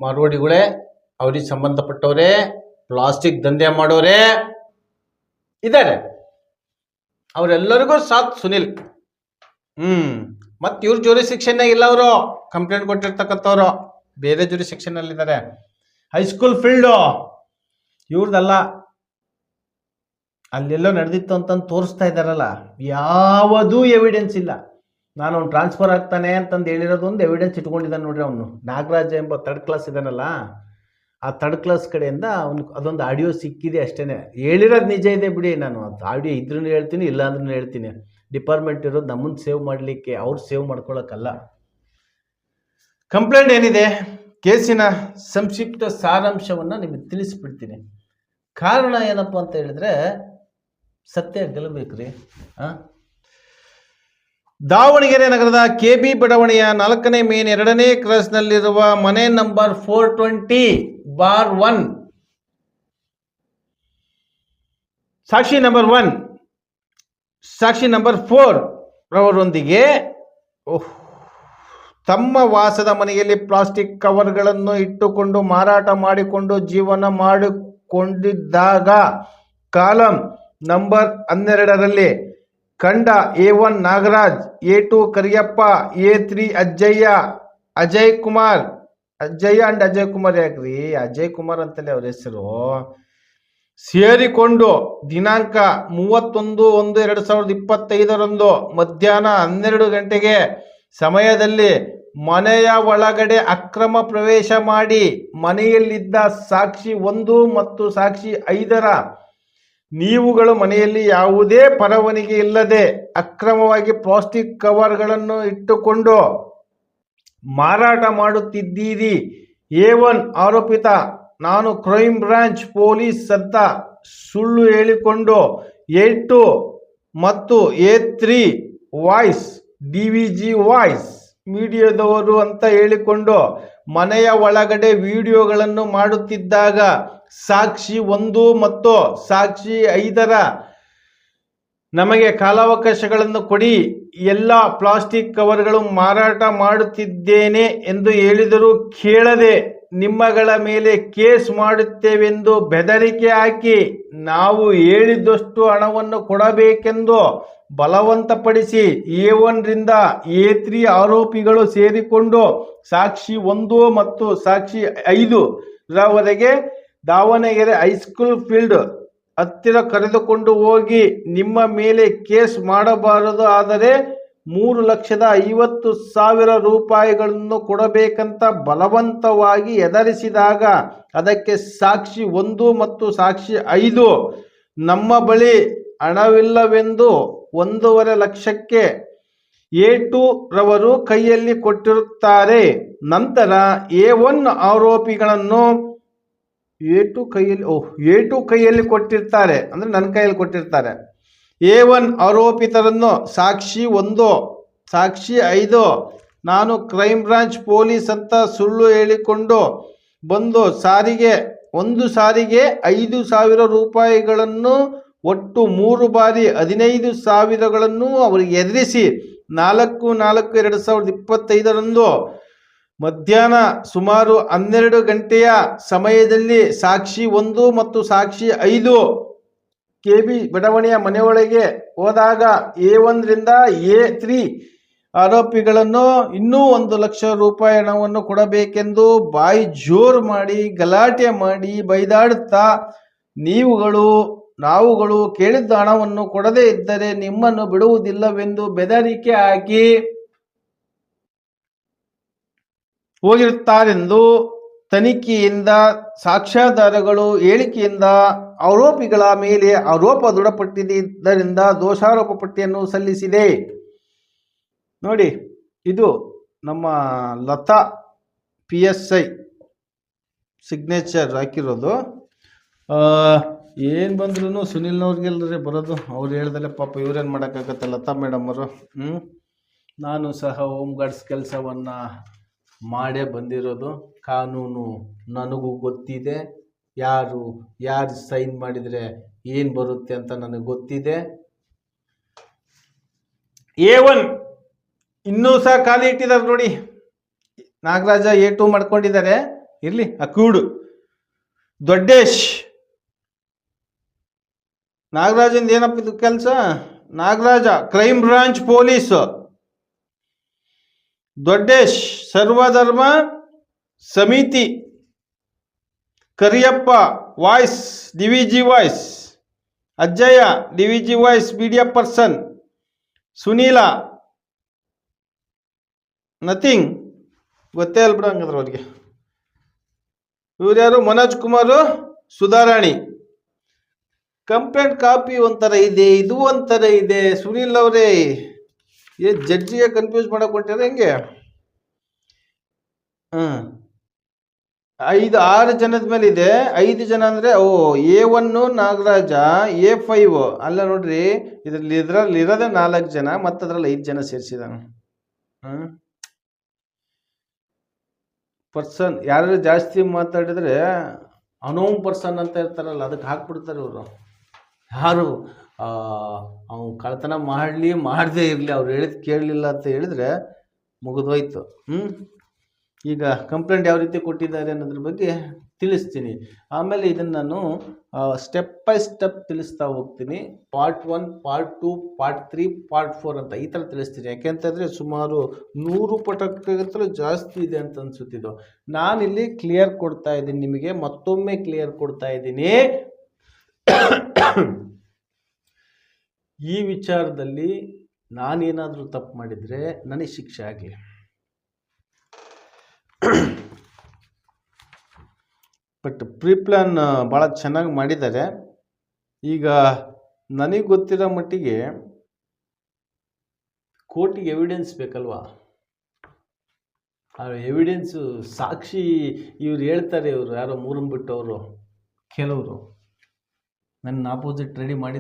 ಮಾರ್ವಾಡಿಗಳೇ, ಅವ್ರಿಗೆ ಸಂಬಂಧಪಟ್ಟವರೇ, ಪ್ಲಾಸ್ಟಿಕ್ ದಂಧೆ ಮಾಡೋರೇ ಇದ್ದಾರೆ. ಅವರೆಲ್ಲರಿಗೂ ಸಾಥ್ ಸುನಿಲ್. ಮತ್ತು ಇವ್ರ ಜೂರಿಸ್ಡಿಕ್ಷನ್ ಇಲ್ಲ, ಅವರು ಕಂಪ್ಲೇಂಟ್ ಕೊಟ್ಟಿರ್ತಕ್ಕಂಥವ್ರು ಬೇರೆ ಜೂರಿಸ್ಡಿಕ್ಷನ್ ಅಲ್ಲಿ ಇದ್ದಾರೆ. ಹೈಸ್ಕೂಲ್ ಫೀಲ್ಡು ಇವ್ರದಲ್ಲ, ಅಲ್ಲೆಲ್ಲೋ ನಡೆದಿತ್ತು ಅಂತಂದು ತೋರಿಸ್ತಾ ಇದ್ದಾರಲ್ಲ, ಯಾವುದೂ ಎವಿಡೆನ್ಸ್ ಇಲ್ಲ. ನಾನು ಅವ್ನು ಟ್ರಾನ್ಸ್ಫರ್ ಆಗ್ತಾನೆ ಅಂತಂದು ಹೇಳಿರೋದು ಒಂದು ಎವಿಡೆನ್ಸ್ ಇಟ್ಕೊಂಡಿದ್ದಾನೆ ನೋಡ್ರಿ. ಅವನು ನಾಗರಾಜ ಎಂಬ 3rd ಕ್ಲಾಸ್ ಇದ್ದಾನಲ್ಲ, ಆ 3rd ಕ್ಲಾಸ್ ಕಡೆಯಿಂದ ಅವ್ನು ಅದೊಂದು ಆಡಿಯೋ ಸಿಕ್ಕಿದೆ ಅಷ್ಟೇ. ಹೇಳಿರೋದು ನಿಜ ಇದೆ ಬಿಡಿ, ನಾನು ಅದು ಆಡಿಯೋ ಇದ್ರೂ ಹೇಳ್ತೀನಿ, ಇಲ್ಲ ಅಂದ್ರೂ ಹೇಳ್ತೀನಿ. ಡಿಪಾರ್ಟ್ಮೆಂಟ್ ಇರೋದು ನಮ್ಮನ್ನು ಸೇವ್ ಮಾಡಲಿಕ್ಕೆ, ಅವ್ರು ಸೇವ್ ಮಾಡ್ಕೊಳ್ಳೋಕ್ಕಲ್ಲ. ಕಂಪ್ಲೇಂಟ್ ಏನಿದೆ, ಕೇಸಿನ ಸಂಕ್ಷಿಪ್ತ ಸಾರಾಂಶವನ್ನು ನಿಮಗೆ ತಿಳಿಸ್ಬಿಡ್ತೀನಿ. ಕಾರಣ ಏನಪ್ಪ ಅಂತ ಹೇಳಿದ್ರೆ, ಸತ್ಯ ಗೆಲ್ಲಬೇಕ್ರಿ. ದಾವಣಗೆರೆ ನಗರದ KB ಬಡಾವಣೆಯ 4ನೇ ಮೇನ್ 2ನೇ ಕ್ರಾಸ್ನಲ್ಲಿರುವ ಮನೆ ನಂಬರ್ 420/1 ಸಾಕ್ಷಿ ನಂಬರ್ 1, ಸಾಕ್ಷಿ ನಂಬರ್ 4 ರವರೊಂದಿಗೆ ತಮ್ಮ ವಾಸದ ಮನೆಯಲ್ಲಿ ಪ್ಲಾಸ್ಟಿಕ್ ಕವರ್ಗಳನ್ನು ಇಟ್ಟುಕೊಂಡು ಮಾರಾಟ ಮಾಡಿಕೊಂಡು ಜೀವನ ಮಾಡಿಕೊಂಡಿದ್ದಾಗ ಕಾಲಂ ನಂಬರ್ 12ರಲ್ಲಿ ಕಂಡ A1 Nagaraj, A2 Kariyappa, A3 Ajay Kumar ಯಾಕ್ರಿ ಅಜಯ್ ಕುಮಾರ್ ಅಂತಲೇ ಅವ್ರ ಹೆಸರು, ಸೇರಿಕೊಂಡು ದಿನಾಂಕ 31/1/2025 ಮಧ್ಯಾಹ್ನ 12 ಗಂಟೆಗೆ ಸಮಯದಲ್ಲಿ ಮನೆಯ ಒಳಗಡೆ ಅಕ್ರಮ ಪ್ರವೇಶ ಮಾಡಿ ಮನೆಯಲ್ಲಿದ್ದ ಸಾಕ್ಷಿ 1 ಮತ್ತು ಸಾಕ್ಷಿ 5ರ ನೀವುಗಳು ಮನೆಯಲ್ಲಿ ಯಾವುದೇ ಪರವಾನಗಿ ಇಲ್ಲದೆ ಅಕ್ರಮವಾಗಿ ಪ್ಲಾಸ್ಟಿಕ್ ಕವರ್ಗಳನ್ನು ಇಟ್ಟುಕೊಂಡು ಮಾರಾಟ ಮಾಡುತ್ತಿದ್ದೀರಿ. A1 ಆರೋಪಿತ ನಾನು ಕ್ರೈಮ್ ಬ್ರಾಂಚ್ ಪೊಲೀಸ್ ಅಂತ ಸುಳ್ಳು ಹೇಳಿಕೊಂಡು A2 ಮತ್ತು A3 ವಾಯ್ಸ್ DVG ವಾಯ್ಸ್ ಮೀಡಿಯಾದವರು ಅಂತ ಹೇಳಿಕೊಂಡು ಮನೆಯ ಒಳಗಡೆ ವಿಡಿಯೋಗಳನ್ನು ಮಾಡುತ್ತಿದ್ದಾಗ ಸಾಕ್ಷಿ 1 ಮತ್ತು ಸಾಕ್ಷಿ 5ರ ನಮಗೆ ಕಾಲಾವಕಾಶಗಳನ್ನು ಕೊಡಿ, ಎಲ್ಲ ಪ್ಲಾಸ್ಟಿಕ್ ಕವರ್ಗಳು ಮಾರಾಟ ಮಾಡುತ್ತಿದ್ದೇನೆ ಎಂದು ಹೇಳಿದರೂ ಕೇಳದೆ ನಿಮ್ಮಗಳ ಮೇಲೆ ಕೇಸ್ ಮಾಡುತ್ತೇವೆಂದು ಬೆದರಿಕೆ ಹಾಕಿ ನಾವು ಹೇಳಿದಷ್ಟು ಹಣವನ್ನು ಕೊಡಬೇಕೆಂದು ಬಲವಂತಪಡಿಸಿ A1ರಿಂದ A3 ಆರೋಪಿಗಳು ಸೇರಿಕೊಂಡು ಸಾಕ್ಷಿ 1 ಮತ್ತು ಸಾಕ್ಷಿ 5 ರವರೆಗೆ ದಾವಣಗೆರೆ ಹೈಸ್ಕೂಲ್ ಫೀಲ್ಡ್ ಹತ್ತಿರ ಕರೆದುಕೊಂಡು ಹೋಗಿ ನಿಮ್ಮ ಮೇಲೆ ಕೇಸ್ ಮಾಡಬಾರದು, ಆದರೆ 3,50,000 ರೂಪಾಯಿಗಳನ್ನು ಕೊಡಬೇಕಂತ ಬಲವಂತವಾಗಿ ಹೆದರಿಸಿದಾಗ ಅದಕ್ಕೆ ಸಾಕ್ಷಿ 1 ಮತ್ತು ಸಾಕ್ಷಿ 5 ನಮ್ಮ ಬಳಿ ಹಣವಿಲ್ಲವೆಂದು 1.5 ಲಕ್ಷಕ್ಕೆ A2 ರವರು ಕೈಯಲ್ಲಿ ಕೊಟ್ಟಿರುತ್ತಾರೆ. ನಂತರ A1 ಆರೋಪಿಗಳನ್ನು A2 ಕೈಯಲ್ಲಿ ಕೊಟ್ಟಿರ್ತಾರೆ, ಅಂದ್ರೆ ನನ್ನ ಕೈಯಲ್ಲಿ ಕೊಟ್ಟಿರ್ತಾರೆ. A1 ಆರೋಪಿತರನ್ನು ಸಾಕ್ಷಿ 1 ಸಾಕ್ಷಿ 5 ನಾನು ಕ್ರೈಮ್ ಬ್ರಾಂಚ್ ಪೊಲೀಸ್ ಅಂತ ಸುಳ್ಳು ಹೇಳಿಕೊಂಡು ಬಂದು ಒಂದು ಸಾರಿಗೆ 5,000 ರೂಪಾಯಿಗಳನ್ನು ಒಟ್ಟು 3 ಬಾರಿ 15,000ಗಳನ್ನು ಅವರಿಗೆ ಎದುರಿಸಿ 4/4/2025 ಮಧ್ಯಾಹ್ನ ಸುಮಾರು 12 ಗಂಟೆಯ ಸಮಯದಲ್ಲಿ ಸಾಕ್ಷಿ 1 ಮತ್ತು ಸಾಕ್ಷಿ 5 KB ಬಡಾವಣೆಯ ಮನೆಯೊಳಗೆ ಹೋದಾಗ A1ರಿಂದ A3 ಆರೋಪಿಗಳನ್ನು ಇನ್ನೂ 1 ಲಕ್ಷ ರೂಪಾಯಿ ಹಣವನ್ನು ಕೊಡಬೇಕೆಂದು ಬಾಯಿ ಜೋರು ಮಾಡಿ ಗಲಾಟೆ ಮಾಡಿ ಬೈದಾಡುತ್ತಾ ನಾವುಗಳು ಕೇಳಿದ್ದ ಹಣವನ್ನು ಕೊಡದೇ ಇದ್ದರೆ ನಿಮ್ಮನ್ನು ಬಿಡುವುದಿಲ್ಲವೆಂದು ಬೆದರಿಕೆ ಹಾಕಿ ಹೋಗಿರುತ್ತಾರೆಂದು ತನಿಖೆಯಿಂದ ಸಾಕ್ಷ್ಯಾಧಾರಗಳು ಹೇಳಿಕೆಯಿಂದ ಆರೋಪಿಗಳ ಮೇಲೆ ಆರೋಪ ದೃಢಪಟ್ಟಿದ್ದರಿಂದ ದೋಷಾರೋಪ ಪಟ್ಟಿಯನ್ನು ಸಲ್ಲಿಸಿದೆ. ನೋಡಿ, ಇದು ನಮ್ಮ ಲತಾ PSI ಸಿಗ್ನೇಚರ್ ಹಾಕಿರೋದು. ಏನು ಬಂದ್ರೂ ಸುನಿಲ್ನವ್ರಿಗೆಲ್ಲರೇ ಬರೋದು, ಅವ್ರು ಹೇಳ್ದಲ್ಲೇ ಪಾಪ ಇವ್ರೇನು ಮಾಡೋಕ್ಕಾಗತ್ತೆ ಲತಾ ಮೇಡಮ್ ಅವರು. ನಾನು ಸಹ ಹೋಮ್ ಗಾರ್ಡ್ಸ್ ಕೆಲಸವನ್ನು ಮಾಡೇ ಬಂದಿರೋದು. ಕಾನೂನು ನನಗೂ ಗೊತ್ತಿದೆ, ಯಾರು ಸೈನ್ ಮಾಡಿದರೆ ಏನು ಬರುತ್ತೆ ಅಂತ ನನಗೆ ಗೊತ್ತಿದೆ. A1 ಇನ್ನೂ ಸಹ ಖಾಲಿ ಇಟ್ಟಿದ್ದಾರೆ ನೋಡಿ. ನಾಗರಾಜ A2 ಮಾಡ್ಕೊಂಡಿದ್ದಾರೆ, ಇರಲಿ ಅಕ್ಯೂಡ್. ದೊಡ್ಡೇಶ್ ನಾಗರಾಜಂದು ಏನಪ್ಪ ಇದು ಕೆಲಸ? Nagaraja crime branch police. Doddesh Sarvadharma Samiti. Kariyappa voice DVG voice. Ajjayya DVG voice media person. Sunila nothing, ಗೊತ್ತೇ ಅಲ್ಲ ಬಿಡ ಹಂಗಂದ್ರೆ ಅವ್ರಿಗೆ. ಇವ್ರು ಯಾರು? ಮನೋಜ್ ಕುಮಾರ್ ಸುಧಾರಾಣಿ. ಕಂಪ್ಲೇಂಟ್ ಕಾಪಿ ಒಂಥರ ಇದೆ, ಇದು ಒಂಥರ ಇದೆ. ಸುನೀಲ್ ಅವರೇ ಜಡ್ಜಿಗೆ ಕನ್ಫ್ಯೂಸ್ ಮಾಡಕ್ ಹೊಂಟ್ಯಾರ ಹೆಂಗೆ? 5-6 ಜನದ ಮೇಲೆ ಇದೆ. 5 ಜನ ಅಂದ್ರೆ A1 ನಾಗರಾಜ, A5 ಅಲ್ಲ ನೋಡ್ರಿ. ಇದ್ರಲ್ಲಿ ಇರೋದೇ 4 ಜನ, ಮತ್ತದ್ರಲ್ಲಿ 5 ಜನ ಸೇರಿಸಿದಾನ. ಪರ್ಸನ್ ಯಾರು ಜಾಸ್ತಿ ಮಾತಾಡಿದ್ರೆ ಅನೋನ್ ಪರ್ಸನ್ ಅಂತ ಇರ್ತಾರಲ್ಲ, ಅದಕ್ಕೆ ಹಾಕ್ಬಿಡ್ತಾರೆ ಇವರು. ಯಾರು ಅವ್ನು ಕಳ್ತನ ಮಾಡದೇ ಇರಲಿ, ಅವ್ರು ಹೇಳಿದ್ ಕೇಳಲಿಲ್ಲ ಅಂತ ಹೇಳಿದ್ರೆ ಮುಗಿದೋಯ್ತು. ಈಗ ಕಂಪ್ಲೇಂಟ್ ಯಾವ ರೀತಿ ಕೊಟ್ಟಿದ್ದಾರೆ ಅನ್ನೋದ್ರ ಬಗ್ಗೆ ತಿಳಿಸ್ತೀನಿ. ಆಮೇಲೆ ಇದನ್ನು ನಾನು ಸ್ಟೆಪ್ ಬೈ ಸ್ಟೆಪ್ ತಿಳಿಸ್ತಾ ಹೋಗ್ತೀನಿ. ಪಾರ್ಟ್ 1, ಪಾರ್ಟ್ 2, ಪಾರ್ಟ್ 3, ಪಾರ್ಟ್ 4 ಅಂತ ಈ ಥರ ತಿಳಿಸ್ತೀನಿ. ಯಾಕೆಂತಂದರೆ ಸುಮಾರು 100 ಪುಟಕ್ಕಿಂತಲೂ ಜಾಸ್ತಿ ಇದೆ ಅಂತ ಅನ್ಸುತ್ತಿದ್ದು. ನಾನಿಲ್ಲಿ ಕ್ಲಿಯರ್ ಕೊಡ್ತಾ ಇದ್ದೀನಿ, ನಿಮಗೆ ಮತ್ತೊಮ್ಮೆ ಕ್ಲಿಯರ್ ಕೊಡ್ತಾ ಇದ್ದೀನಿ. ಈ ವಿಚಾರದಲ್ಲಿ ನಾನೇನಾದರೂ ತಪ್ಪು ಮಾಡಿದರೆ ನನಗೆ ಶಿಕ್ಷೆ ಆಗಲಿ. ಬಟ್ ಪ್ರೀ ಪ್ಲ್ಯಾನ್ ಭಾಳ ಚೆನ್ನಾಗಿ ಮಾಡಿದ್ದಾರೆ. ಈಗ ನನಗೆ ಗೊತ್ತಿರೋ ಮಟ್ಟಿಗೆ ಕೋರ್ಟಿಗೆ ಎವಿಡೆನ್ಸ್ ಬೇಕಲ್ವಾ? ಆ ಎವಿಡೆನ್ಸು ಸಾಕ್ಷಿ ಇವ್ರು ಹೇಳ್ತಾರೆ, ಇವರು ಯಾರೋ ಮೂರನ್ ಬಿಟ್ಟವರು ಕೆಲವರು ನನ್ನ ಆಪೋಸಿಟ್ ರೆಡಿ ಮಾಡಿ